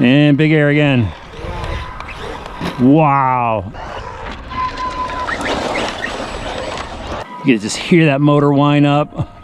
And big air again. Wow. You can just hear that motor whine up.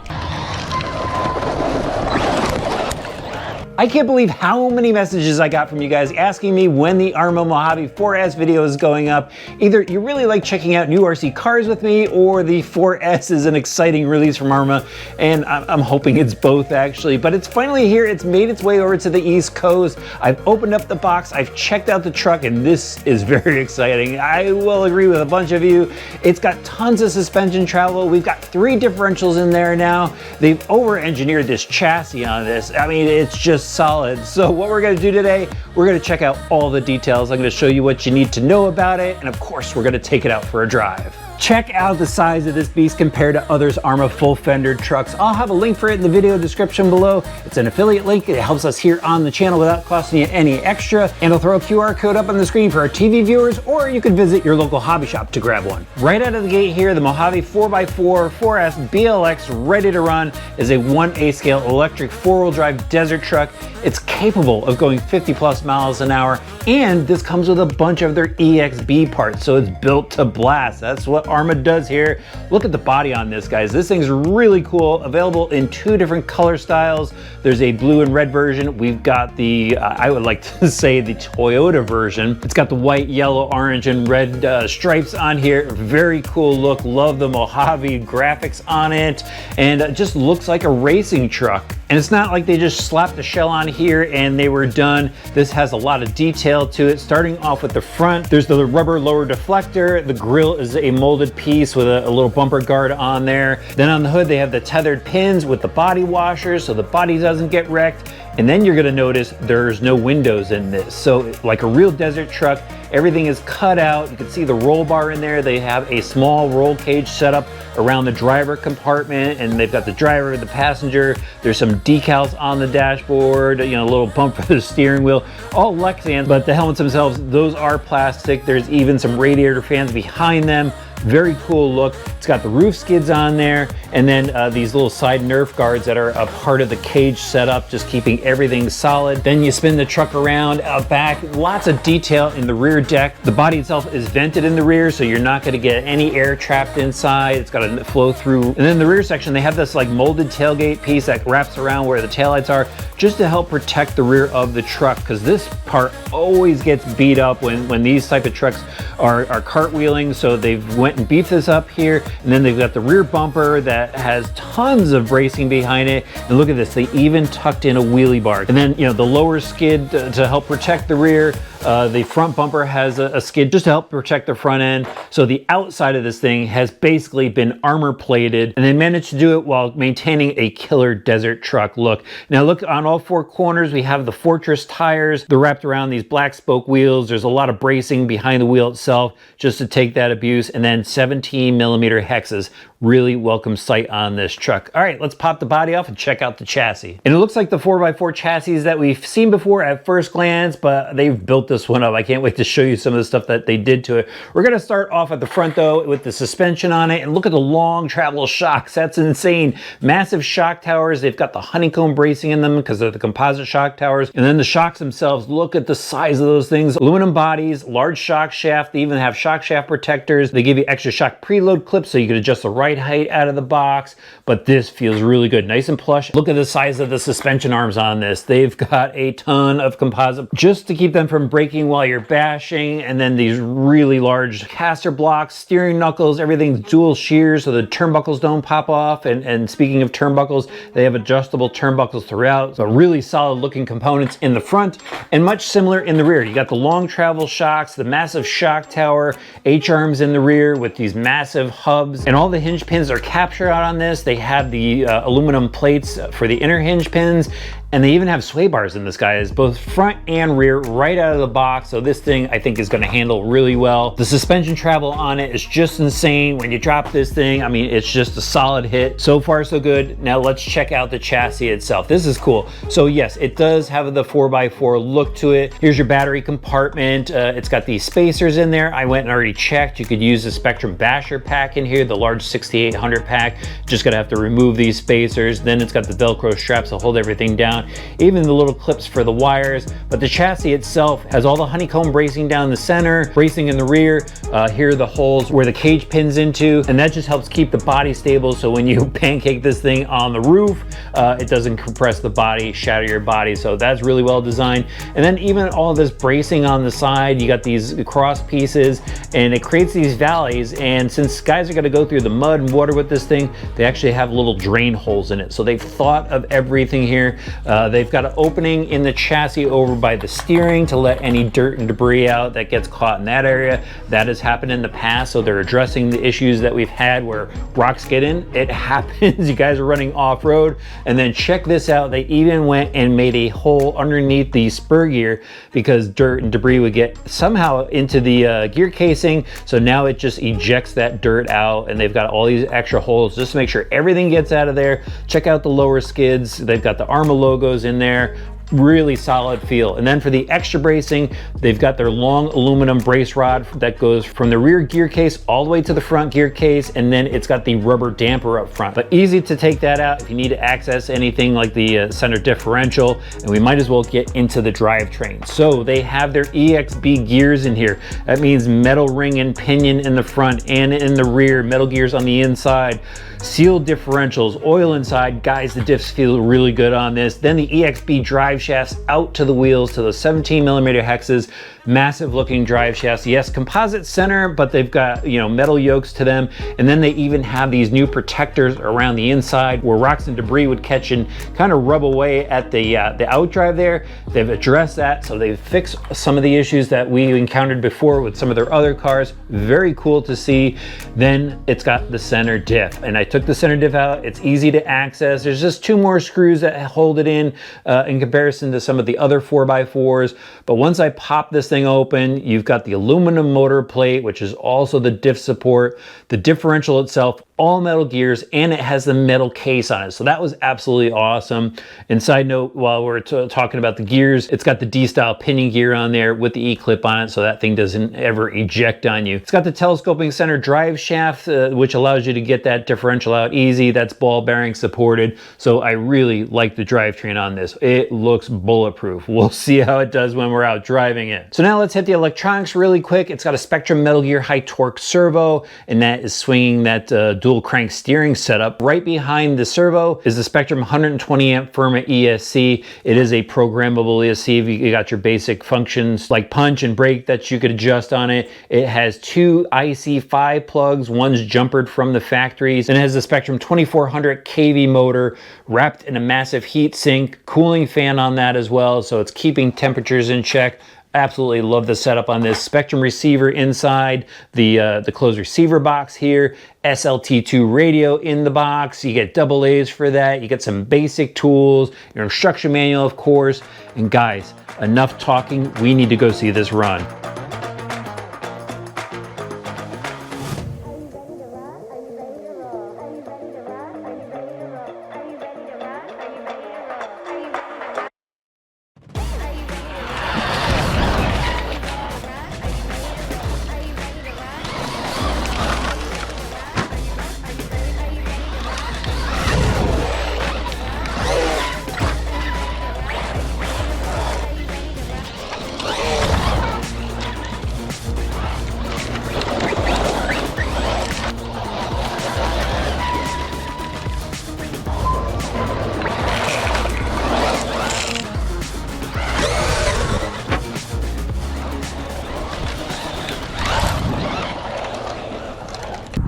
I can't believe how many messages I got from you guys asking me when the Arrma Mojave 4S video is going up. Either you really like checking out new RC cars with me, or the 4S is an exciting release from Arrma, and I'm hoping it's both actually. But it's finally here, it's made its way over to the East Coast. I've opened up the box, I've checked out the truck, and this is very exciting. I will agree with a bunch of you. It's got tons of suspension travel. We've got 3 differentials in there now. They've over-engineered this chassis on this. I mean, it's just solid. So what we're going to do today, we're going to check out all the details. I'm going to show you what you need to know about it, and of course we're going to take it out for a drive. Check out the size of this beast compared to others Arrma full fender trucks. I'll have a link for it in the video description below. It's an affiliate link. It helps us here on the channel without costing you any extra. And I'll throw a QR code up on the screen for our TV viewers, or you can visit your local hobby shop to grab one. Right out of the gate here, the Mojave 4x4 4S BLX ready to run is a 1A scale electric 4-wheel drive desert truck. It's capable of going 50 plus miles an hour, and this comes with a bunch of their EXB parts, so it's built to blast. That's what Arrma does here. Look at the body on this, guys. This thing's really cool. Available in 2 different color styles. There's a blue and red version. We've got the, I would like to say the Toyota version. It's got the white, yellow, orange, and red stripes on here. Very cool look. Love the Mojave graphics on it, and it just looks like a racing truck. And it's not like they just slapped the shell on here and they were done. This has a lot of detail to it. Starting off with the front, there's the rubber lower deflector. The grille is a molded piece with a little bumper guard on there. Then on the hood, they have the tethered pins with the body washers so the body doesn't get wrecked. And then you're gonna notice there's no windows in this. So like a real desert truck, everything is cut out. You can see the roll bar in there. They have a small roll cage set up around the driver compartment, and they've got the driver, the passenger. There's some decals on the dashboard, you know, a little bump for the steering wheel, all Lexans, but the helmets themselves, those are plastic. There's even some radiator fans behind them. Very cool look. It's got the roof skids on there, and then these little side Nerf guards that are a part of the cage setup, just keeping everything solid. Then you spin the truck around out back. Lots of detail in the rear deck. The body itself is vented in the rear, so you're not going to get any air trapped inside. It's got to flow through. And then the rear section, they have this like molded tailgate piece that wraps around where the taillights are, just to help protect the rear of the truck, because this part always gets beat up when these type of trucks are cartwheeling. So they've went and beefed this up here, and then they've got the rear bumper that has tons of bracing behind it. And look at this, they even tucked in a wheelie bar. And then, you know, the lower skid to help protect the rear. The front bumper has a skid just to help protect the front end. So the outside of this thing has basically been armor plated, and they managed to do it while maintaining a killer desert truck look. Now look, on all 4 corners, we have the Fortress tires. They're wrapped around these black spoke wheels. There's a lot of bracing behind the wheel itself just to take that abuse. And then 17mm hexes. Really welcome sight on this truck. All right, let's pop the body off and check out the chassis. And it looks like the 4x4 chassis that we've seen before at first glance, but they've built this one up. I can't wait to show you some of the stuff that they did to it. We're gonna start off at the front though with the suspension on it, and look at the long travel shocks. That's insane. Massive shock towers. They've got the honeycomb bracing in them because they're the composite shock towers. And then the shocks themselves, look at the size of those things. Aluminum bodies, large shock shaft. They even have shock shaft protectors. They give you extra shock preload clips so you can adjust the ride height out of the box, but this feels really good. Nice and plush. Look at the size of the suspension arms on this. They've got a ton of composite just to keep them from breaking while you're bashing, and then these really large caster blocks, steering knuckles, everything's dual shears so the turnbuckles don't pop off. And speaking of turnbuckles, they have adjustable turnbuckles throughout. So really solid looking components in the front, and much similar in the rear. You got the long travel shocks, the massive shock tower, H-arms in the rear with these massive hubs, and all the hinge pins are captured out on this. They have the aluminum plates for the inner hinge pins, and they even have sway bars in this, guys, both front and rear right out of the box. So this thing I think is going to handle really well. The suspension travel on it is just insane. When you drop this thing, I mean, it's just a solid hit. So far so good. Now let's check out the chassis itself. This is cool. So yes, it does have the 4x4 look to it. Here's your battery compartment. It's got these spacers in there. I went and already checked. You could use the Spectrum Basher pack in here, the large 6800 pack. Just gonna have to remove these spacers. Then it's got the Velcro straps to hold everything down. on, even the little clips for the wires. But the chassis itself has all the honeycomb bracing down the center, bracing in the rear. Here are the holes where the cage pins into, and that just helps keep the body stable, so when you pancake this thing on the roof, it doesn't compress the body, shatter your body. So that's really well designed. And then even all this bracing on the side, you got these cross pieces, and it creates these valleys. And since guys are going to go through the mud and water with this thing, they actually have little drain holes in it. So they've thought of everything here. They've got an opening in the chassis over by the steering to let any dirt and debris out that gets caught in that area. That has happened in the past, so they're addressing the issues that we've had where rocks get in. It happens. You guys are running off-road. And then check this out. They even went and made a hole underneath the spur gear because dirt and debris would get somehow into the gear casing. So now it just ejects that dirt out, and they've got all these extra holes just to make sure everything gets out of there. Check out the lower skids. They've got the ARRMA logos in there. Really solid feel. And then for the extra bracing, they've got their long aluminum brace rod that goes from the rear gear case all the way to the front gear case, and then it's got the rubber damper up front. But easy to take that out if you need to access anything like the center differential, and we might as well get into the drivetrain. So they have their EXB gears in here. That means metal ring and pinion in the front and in the rear, metal gears on the inside, sealed differentials, oil inside. Guys, the diffs feel really good on this. Then the EXB drive shafts out to the wheels, to the 17mm hexes, massive looking drive shafts. Yes, composite center, but they've got, you know, metal yokes to them. And then they even have these new protectors around the inside where rocks and debris would catch and kind of rub away at the outdrive there. They've addressed that, so they've fixed some of the issues that we encountered before with some of their other cars. Very cool to see. Then it's got the center diff, and I took the center diff out. It's easy to access. There's just 2 more screws that hold it in comparison to some of the other 4x4s. But once I pop this thing open, you've got the aluminum motor plate, which is also the diff support, the differential itself, all metal gears, and it has the metal case on it. So that was absolutely awesome. And side note, while we're talking about the gears, it's got the D-style pinion gear on there with the E-clip on it, so that thing doesn't ever eject on you. It's got the telescoping center drive shaft, which allows you to get that differential out easy. That's ball bearing supported. So I really like the drivetrain on this. It looks bulletproof. We'll see how it does when we're out driving it. So now let's hit the electronics really quick. It's got a Spektrum Metal Gear high torque servo, and that is swinging that dual crank steering setup. Right behind the servo is the Spektrum 120 amp Firma ESC. It is a programmable ESC. You got your basic functions like punch and brake that you could adjust on it. It has 2 IC5 plugs. One's jumpered from the factories, and it has the Spektrum 2400 kV motor wrapped in a massive heat sink, cooling fan on that as well, so it's keeping temperatures in check. Absolutely love the setup on this. Spektrum receiver inside the closed receiver box here. SLT2 radio in the box. You get double A's for that. You get some basic tools, your instruction manual, of course. And guys, enough talking. We need to go see this run.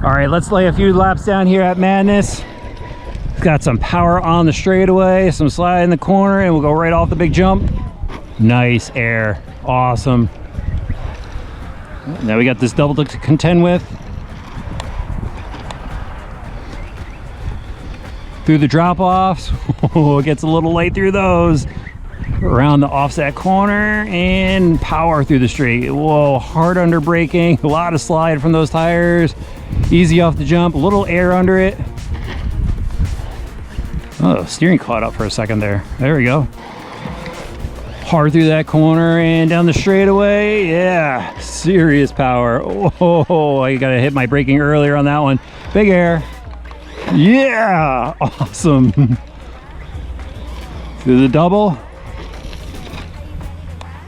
All right, let's lay a few laps down here at Madness. Got some power on the straightaway, some slide in the corner, and we'll go right off the big jump. Nice air, awesome. Now we got this double to contend with. Through the drop-offs, it gets a little light through those. Around the offset corner and power through the straight. Whoa, hard under braking, a lot of slide from those tires. Easy off the jump, a little air under it. Oh, steering caught up for a second there. There we go. Hard through that corner and down the straightaway. Yeah, serious power. Oh, I gotta hit my braking earlier on that one. Big air. Yeah, awesome. Do the double.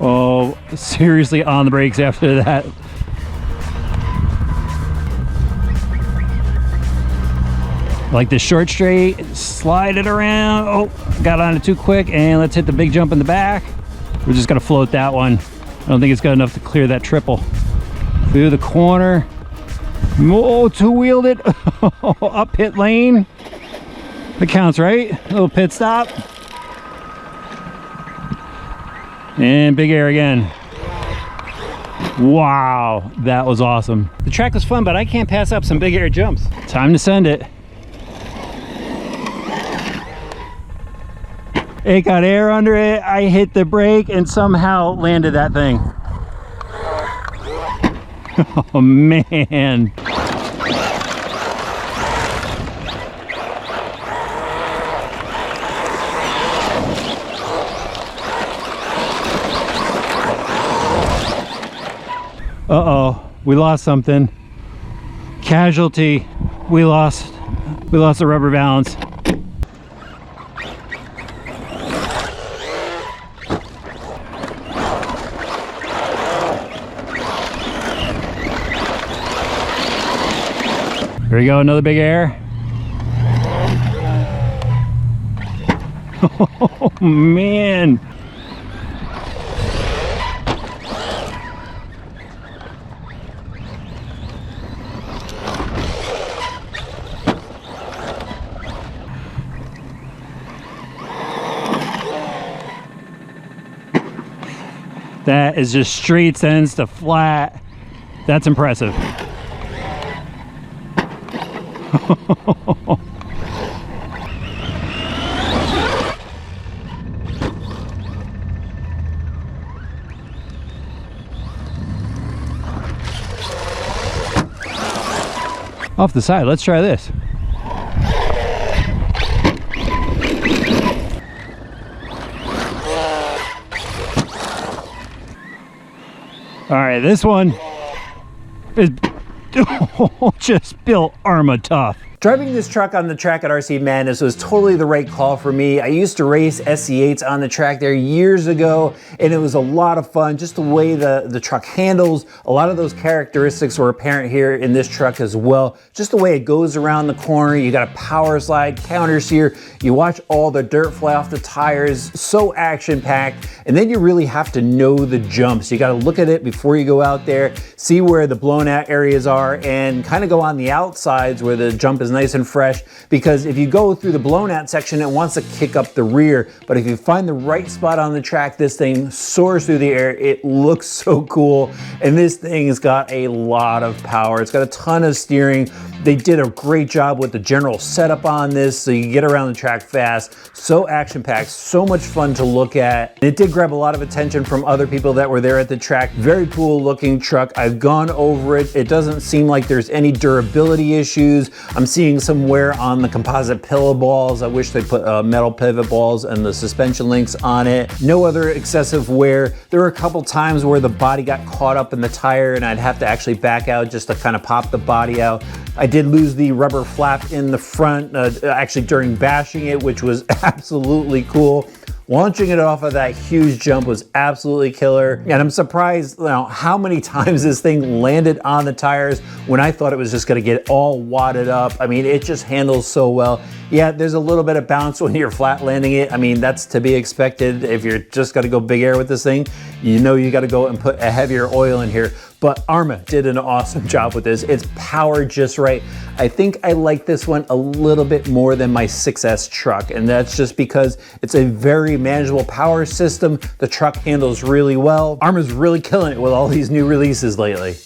Oh, seriously on the brakes after that. Like the short straight, slide it around. Oh, got on it too quick, and let's hit the big jump in the back. We're just gonna float that one. I don't think it's good enough to clear that triple. Through the corner. Oh, two-wheeled it. Up pit lane. That counts, right? A little pit stop. And big air again. Wow, that was awesome. The track was fun, but I can't pass up some big air jumps. Time to send it. It got air under it. I hit the brake and somehow landed that thing. Oh man. Uh-oh, we lost something. Casualty. We lost the rubber balance. Here we go, another big air. Oh man. That is just straight sends to flat. That's impressive. Off the side, let's try this. All right, this one is just built Arrma tough. Driving this truck on the track at RC Madness was totally the right call for me. I used to race SC8s on the track there years ago, and it was a lot of fun. Just the way the truck handles, a lot of those characteristics were apparent here in this truck as well. Just the way it goes around the corner, you got a power slide, counter steer, you watch all the dirt fly off the tires, so action-packed, and then you really have to know the jumps. You gotta look at it before you go out there, see where the blown out areas are, and kind of go on the outsides where the jump is nice and fresh, because if you go through the blown out section, it wants to kick up the rear. But if you find the right spot on the track, this thing soars through the air. It looks so cool, and this thing has got a lot of power. It's got a ton of steering. They did a great job with the general setup on this, so you get around the track fast. So action-packed, so much fun to look at. It did grab a lot of attention from other people that were there at the track. Very cool looking truck. I've gone over it. It doesn't seem like there's any durability issues. I'm seeing some wear on the composite pillow balls. I wish they put metal pivot balls and the suspension links on it. No other excessive wear. There were a couple times where the body got caught up in the tire and I'd have to actually back out just to kind of pop the body out. I did lose the rubber flap in the front, actually during bashing it, which was absolutely cool. Launching it off of that huge jump was absolutely killer. And I'm surprised how many times this thing landed on the tires when I thought it was just gonna get all wadded up. I mean, it just handles so well. Yeah, there's a little bit of bounce when you're flat landing it. I mean, that's to be expected. If you're just gonna go big air with this thing, you know you gotta go and put a heavier oil in here. But Arrma did an awesome job with this. It's powered just right. I think I like this one a little bit more than my 6S truck, and that's just because it's a very manageable power system. The truck handles really well. Arrma's really killing it with all these new releases lately.